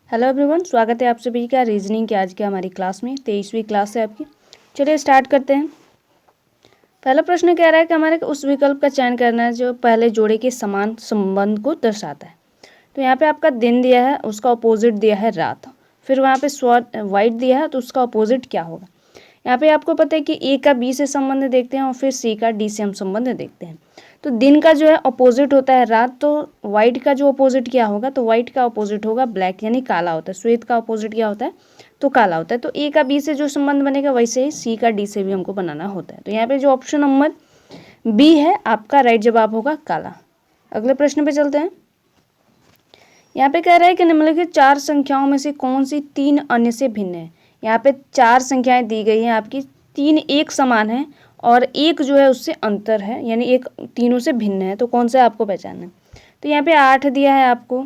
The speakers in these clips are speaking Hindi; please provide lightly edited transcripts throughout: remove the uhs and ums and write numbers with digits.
हेलो एवरीवन, स्वागत है आप सभी का रीजनिंग की आज की हमारी क्लास में। 23वीं क्लास है आपकी। चलिए स्टार्ट करते हैं। पहला प्रश्न कह रहा है कि हमारे उस विकल्प का चयन करना है जो पहले जोड़े के समान संबंध को दर्शाता है। तो यहाँ पे आपका दिन दिया है, उसका अपोजिट दिया है रात। फिर वहाँ पे वाइट दिया है, तो उसका अपोजिट क्या होगा। यहाँ पे आपको पता है कि ए का बी से संबंध देखते हैं और फिर सी का डी से हम संबंध देखते हैं। तो दिन का जो है अपोजिट होता है रात, तो वाइट का जो अपोजिट क्या होगा, तो वाइट का अपोजिट होगा ब्लैक, यानी काला होता है। श्वेत का अपोजिट क्या होता है, तो काला होता है। तो ए का बी से जो संबंध बनेगा वैसे ही सी का डी से भी हमको बनाना होता है। तो यहाँ पे जो ऑप्शन नंबर बी है आपका राइट जवाब होगा काला। अगले प्रश्न पे चलते हैं। यहाँ पे कह रहा है कि निम्नलिखित चार संख्याओं में से कौन सी तीन अन्य से भिन्न है। यहाँ पे चार संख्याएं दी गई हैं आपकी, तीन एक समान है और एक जो है उससे अंतर है, यानी एक तीनों से भिन्न है। तो कौन सा आपको पहचानना है। तो यहाँ पे 8 दिया है आपको,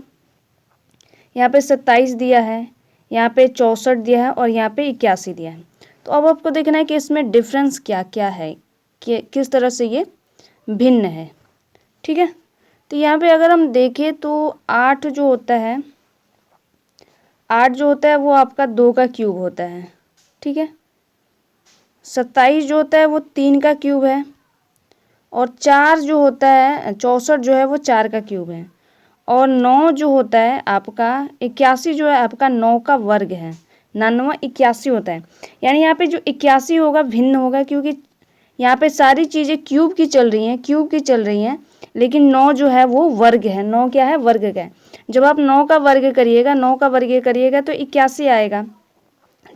यहाँ पे 27 दिया है, यहाँ पे 64 दिया है और यहाँ पे 81 दिया है। तो अब आपको देखना है कि इसमें डिफरेंस क्या क्या है, कि किस तरह से ये भिन्न है। ठीक है, तो यहाँ पे अगर हम देखें तो 8 जो होता है, 8 जो होता है वो आपका 2 का क्यूब होता है। ठीक है, 27 जो होता है वो 3 का क्यूब है और 4 जो होता है 64 जो है वो 4 का क्यूब है और 9 जो होता है आपका 81 जो है आपका 9 का वर्ग है। 99 81 होता है, यानी यहाँ पे जो 81 होगा भिन्न होगा, क्योंकि यहाँ पे सारी चीज़ें क्यूब की चल रही हैं, क्यूब की चल रही हैं, लेकिन 9 जो है वो वर्ग है। 9 क्या है, वर्ग का है। जब आप 9 का वर्ग करिएगा, 9 का वर्ग करिएगा तो 81 आएगा।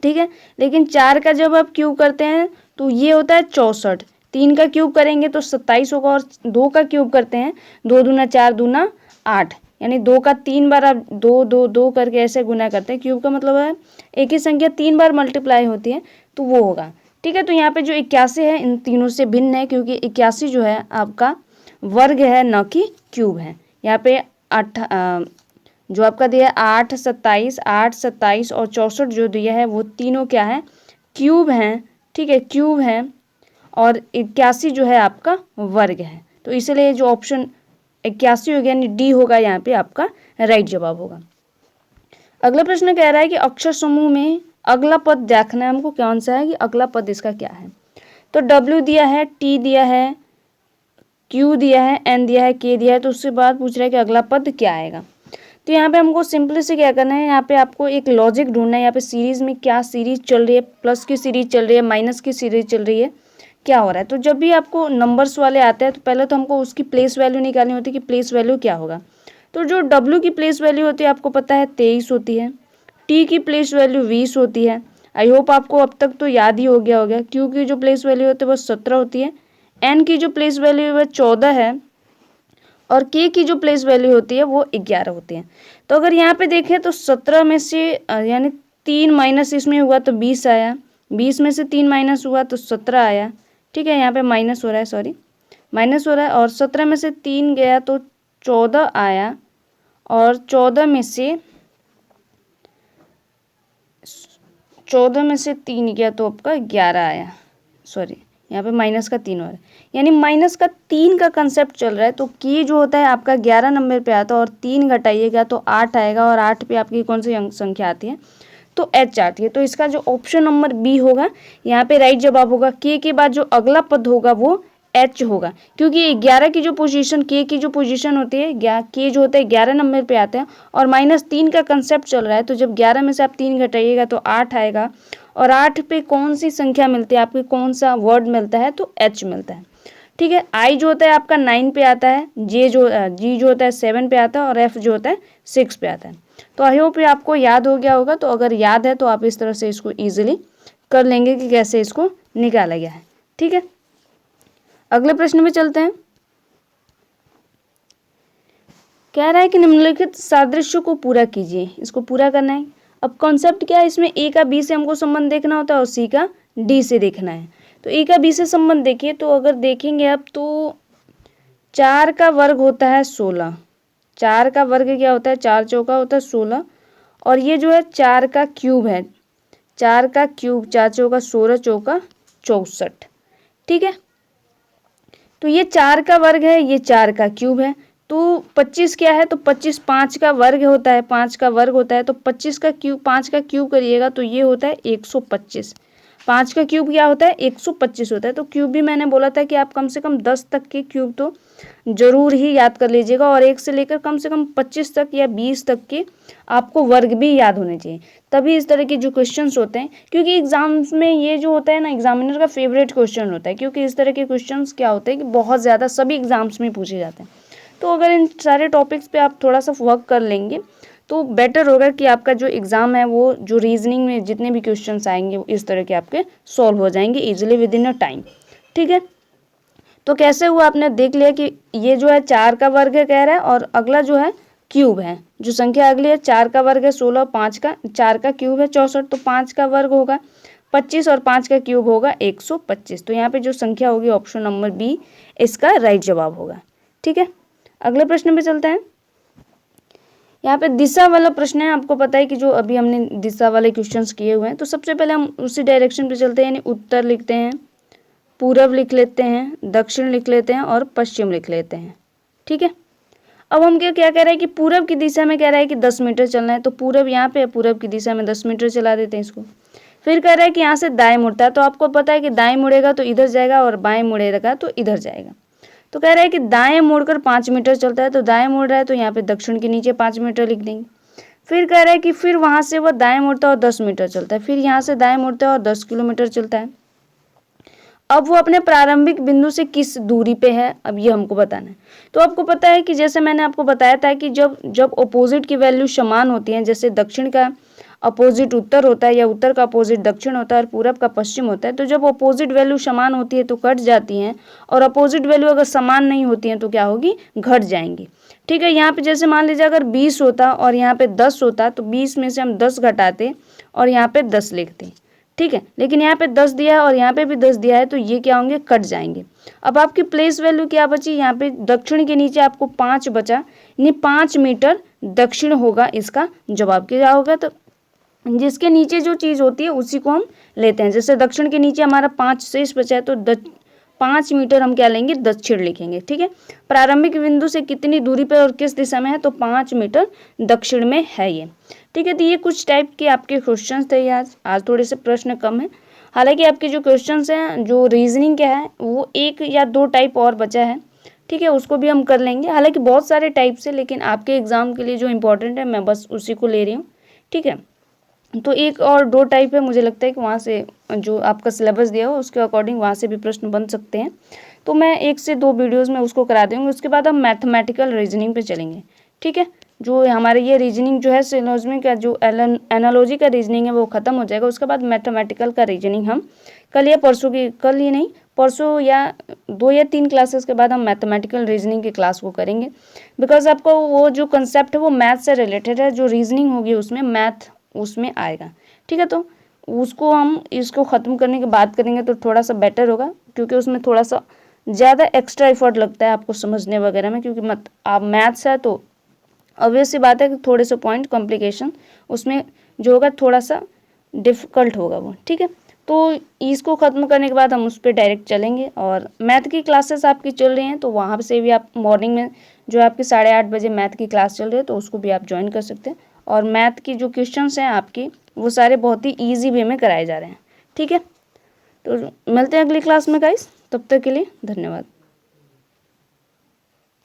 ठीक है, लेकिन 4 का जब आप क्यूब करते हैं तो ये होता है 64। 3 का क्यूब करेंगे तो 27 होगा और 2 का क्यूब करते हैं 2 दूना 4 दूना 8, यानी 2 का 3 बार आप 2 2 2 करके ऐसे गुना करते हैं। क्यूब का मतलब है एक ही संख्या 3 बार मल्टीप्लाई होती है, तो वो होगा। ठीक है, तो यहाँ पे जो 81 है इन तीनों से भिन्न है, क्योंकि 81 जो है आपका वर्ग है न कि क्यूब है। यहाँ पे जो आपका दिया है 8 27 और 64 जो दिया है वो तीनों क्या है, क्यूब हैं। ठीक है, क्यूब है और 81 जो है आपका वर्ग है। तो इसलिए जो ऑप्शन 81 हो गया, यानी डी होगा यहाँ पे आपका राइट जवाब होगा। अगला प्रश्न कह रहा है कि अक्षर समूह में अगला पद देखना है हमको, कौन सा है कि अगला पद इसका क्या है। तो डब्ल्यू दिया है, टी दिया है, क्यू दिया है, एन दिया है, के दिया है। तो उसके बाद पूछ रहा है कि अगला पद क्या आएगा। तो यहाँ पे हमको सिंपली से क्या करना है, यहाँ पे आपको एक लॉजिक ढूंढना है। यहाँ पे सीरीज में क्या सीरीज चल रही है, प्लस की सीरीज चल रही है, माइनस की सीरीज चल रही है, क्या हो रहा है। तो जब भी आपको नंबर्स वाले आते हैं तो पहले तो हमको उसकी प्लेस वैल्यू निकालनी होती है कि प्लेस वैल्यू क्या होगा। तो जो डब्ल्यू की प्लेस वैल्यू होती है आपको पता है 23 होती है, टी की प्लेस वैल्यू 20 होती है। आई होप आपको अब तक तो याद ही हो गया होगा। क्यू की जो प्लेस वैल्यू होती है वो 17 होती है, एन की जो प्लेस वैल्यू है वो 14 है और के की जो प्लेस वैल्यू होती है वो 11 होती है। तो अगर यहाँ पे देखें तो 17 में से यानी 3 माइनस इसमें हुआ तो 20 आया, 20 में से 3 माइनस हुआ तो 17 आया। ठीक है, यहाँ पे माइनस हो रहा है, सॉरी माइनस हो रहा है, और 17 में से 3 गया तो 14 आया और 14 में से 3 गया तो आपका 11 आया। सॉरी, यहाँ पे माइनस का 3 हो रहा है, यानी माइनस का 3 का कंसेप्ट चल रहा है। तो की जो होता है आपका 11 नंबर पे आता है और 3 घटाइएगा तो 8 आएगा और 8 पे आपकी कौन सी संख्या आती है, तो एच आती है। तो इसका जो ऑप्शन नंबर बी होगा यहाँ पे राइट जवाब होगा। के बाद जो अगला पद होगा वो एच होगा, क्योंकि 11 की जो पोजीशन, के की जो पोजीशन होती है, के जो होता है 11 नंबर पे आते हैं और -3 का कंसेप्ट चल रहा है। तो जब 11 में से आप 3 घटाइएगा तो 8 आएगा और 8 पे कौन सी संख्या मिलती है आपकी, कौन सा वर्ड मिलता है, तो एच मिलता है। ठीक है, आई जो होता है आपका 9 पे आता है, जी जो होता है 7 पे आता है और एफ जो होता है 6 पे आता है। तो आई होप ये आपको याद हो गया होगा। तो अगर याद है तो आप इस तरह से इसको ईजिली कर लेंगे कि कैसे इसको निकाला गया है। ठीक है, अगले प्रश्न में चलते हैं। कह रहा है कि निम्नलिखित सादृश्य को पूरा कीजिए, इसको पूरा करना है। अब कॉन्सेप्ट क्या है, इसमें ए का बी से हमको संबंध देखना होता है और सी का डी से देखना है। तो ए का बी से संबंध देखिए, तो अगर देखेंगे आप तो 4 का वर्ग होता है 16, 4 का वर्ग क्या होता है, 4 चौका होता है 16 और ये जो है 4 का क्यूब है, 4 का क्यूब 4 चौका 16 चौका 64। ठीक है, तो ये 4 का वर्ग है, ये 4 का क्यूब है। तो 25 क्या है, तो 25 5 का वर्ग होता है, 5 का वर्ग होता है, तो 25 का क्यूब, 5 का क्यूब करिएगा तो ये होता है 125। 5 का क्यूब क्या होता है, 125 होता है। तो क्यूब भी मैंने बोला था कि आप कम से कम 10 तक के क्यूब तो जरूर ही याद कर लीजिएगा, और 1 से लेकर कम से कम 25 तक या 20 तक के आपको वर्ग भी याद होने चाहिए, तभी इस तरह के जो क्वेश्चंस होते हैं, क्योंकि एग्जाम्स में ये जो होता है ना, एग्जामिनर का फेवरेट क्वेश्चन होता है, क्योंकि इस तरह के क्वेश्चंस क्या होते हैं कि बहुत ज़्यादा सभी एग्जाम्स में पूछे जाते हैं। तो अगर इन सारे टॉपिक्स पे आप थोड़ा सा वर्क कर लेंगे तो बेटर होगा कि आपका जो एग्ज़ाम है वो जो रीजनिंग में जितने भी क्वेश्चंस आएंगे वो इस तरह के आपके सॉल्व हो जाएंगे easily with in a time. ठीक है, तो कैसे हुआ आपने देख लिया कि ये जो है 4 का वर्ग है कह रहा है, और अगला जो है क्यूब है, जो संख्या अगली है 4 का वर्ग है 16, 5 का 4 का क्यूब है 64, तो 5 का वर्ग होगा 25 और 5 का क्यूब होगा 125। तो यहाँ पे जो संख्या होगी ऑप्शन नंबर बी इसका राइट जवाब होगा। ठीक है, अगले प्रश्न पे चलते हैं। यहाँ पे दिशा वाला प्रश्न है, आपको पता है कि जो अभी हमने दिशा वाले क्वेश्चंस किए हुए हैं, तो सबसे पहले हम उसी डायरेक्शन पे चलते हैं, यानी उत्तर लिखते हैं, पूरब लिख लेते हैं, दक्षिण लिख लेते हैं और पश्चिम लिख लेते हैं। ठीक है, अब हम क्या क्या कह रहे हैं कि पूरब की दिशा में कह रहा है कि 10 मीटर चलना है, तो पूरब यहाँ पे पूरब की दिशा में 10 मीटर चला देते हैं इसको। फिर कह रहा है कि यहाँ से दाएं मुड़ता है, तो आपको पता है कि दाएं मुड़ेगा तो इधर जाएगा और बाएं मुड़ेगा तो इधर जाएगा। तो कह रहा है कि दाएं मुड़कर 5 मीटर चलता है, तो दाएं मुड़ रहा है तो यहाँ पे दक्षिण के नीचे 5 मीटर लिख देंगे। फिर कह रहा है कि फिर वहाँ से वह दाएं मुड़ता है और 10 मीटर चलता है, फिर यहाँ से दाएं मुड़ता है और 10 किलोमीटर चलता है। अब वो अपने प्रारंभिक बिंदु से किस दूरी पे है, अब ये हमको बताना है। तो आपको पता है कि जैसे मैंने आपको बताया था कि जब अपोजिट की वैल्यू समान होती हैं, जैसे दक्षिण का अपोजिट उत्तर होता है या उत्तर का अपोजिट दक्षिण होता है और पूरब का पश्चिम होता है, तो जब अपोजिट वैल्यू समान होती है तो कट जाती हैं, और अपोजिट वैल्यू अगर समान नहीं होती हैं तो क्या होगी, घट जाएंगी। ठीक है, यहाँ पे जैसे मान लीजिए अगर 20 होता और यहाँ पे 10 होता, तो 20 में से हम 10 घटाते और यहाँ पे 10 लिखते। ठीक है, लेकिन यहाँ पे 10 दिया है और यहाँ पे भी 10 दिया है, तो ये क्या होंगे, कट जाएंगे। अब आपकी प्लेस वैल्यू क्या बची, यहाँ पे दक्षिण के नीचे आपको 5 बचा, यानी 5 मीटर दक्षिण होगा इसका जवाब। क्या होगा, तो जिसके नीचे जो चीज़ होती है उसी को हम लेते हैं। जैसे दक्षिण के नीचे हमारा 5 शेष बचा है, तो 5 मीटर हम क्या लेंगे, दक्षिण लिखेंगे। ठीक है, प्रारंभिक बिंदु से कितनी दूरी पर और किस दिशा में है, तो 5 मीटर दक्षिण में है ये। ठीक है, तो ये कुछ टाइप के आपके क्वेश्चंस थे आज थोड़े से प्रश्न कम है। हालांकि आपके जो क्वेश्चंस हैं जो रीजनिंग क्या है वो 1 या 2 टाइप और बचा है। ठीक है, उसको भी हम कर लेंगे, हालांकि बहुत सारे टाइप से, लेकिन आपके एग्जाम के लिए जो इम्पोर्टेंट है मैं बस उसी को ले रही हूँ। ठीक है, तो 1 और 2 टाइप है, मुझे लगता है कि वहाँ से जो आपका सिलेबस दिया हो उसके अकॉर्डिंग वहाँ से भी प्रश्न बन सकते हैं। तो मैं 1 से 2 वीडियोज़ में उसको करा दूँगी, उसके बाद हम मैथमेटिकल रीजनिंग पे चलेंगे। ठीक है, जो हमारे ये रीजनिंग जो है सिलोजिज्म का जो एनालॉजी का रीजनिंग है वो ख़त्म हो जाएगा, उसके बाद मैथमेटिकल का रीजनिंग हम कल या परसों की, कल ही नहीं परसों या 2 या 3 क्लासेस के बाद हम मैथमेटिकल रीजनिंग की क्लास को करेंगे। बिकॉज आपको वो जो कंसेप्ट है वो मैथ से रिलेटेड है, जो रीजनिंग होगी उसमें मैथ उसमें आएगा। ठीक है, तो उसको हम इसको ख़त्म करने की बात करेंगे तो थोड़ा सा बेटर होगा, क्योंकि उसमें थोड़ा सा ज़्यादा एक्स्ट्रा एफर्ट लगता है आपको समझने वगैरह में, क्योंकि आप मैथ्स है तो ऑब्वियस सी बात है कि थोड़े से पॉइंट कॉम्प्लिकेशन उसमें जो होगा थोड़ा सा डिफ़िकल्ट होगा वो। ठीक है, तो इसको ख़त्म करने के बाद हम उस पर डायरेक्ट चलेंगे, और मैथ की क्लासेस आपकी चल रही हैं तो वहाँ से भी आप मॉर्निंग में जो आपकी 8:30 बजे मैथ की क्लास चल रही है तो उसको भी आप ज्वाइन कर सकते हैं। और मैथ की जो क्वेश्चंस हैं आपकी वो सारे बहुत ही ईजी वे में कराए जा रहे हैं। ठीक है, तो मिलते हैं अगली क्लास में गाइस, तब तक के लिए धन्यवाद।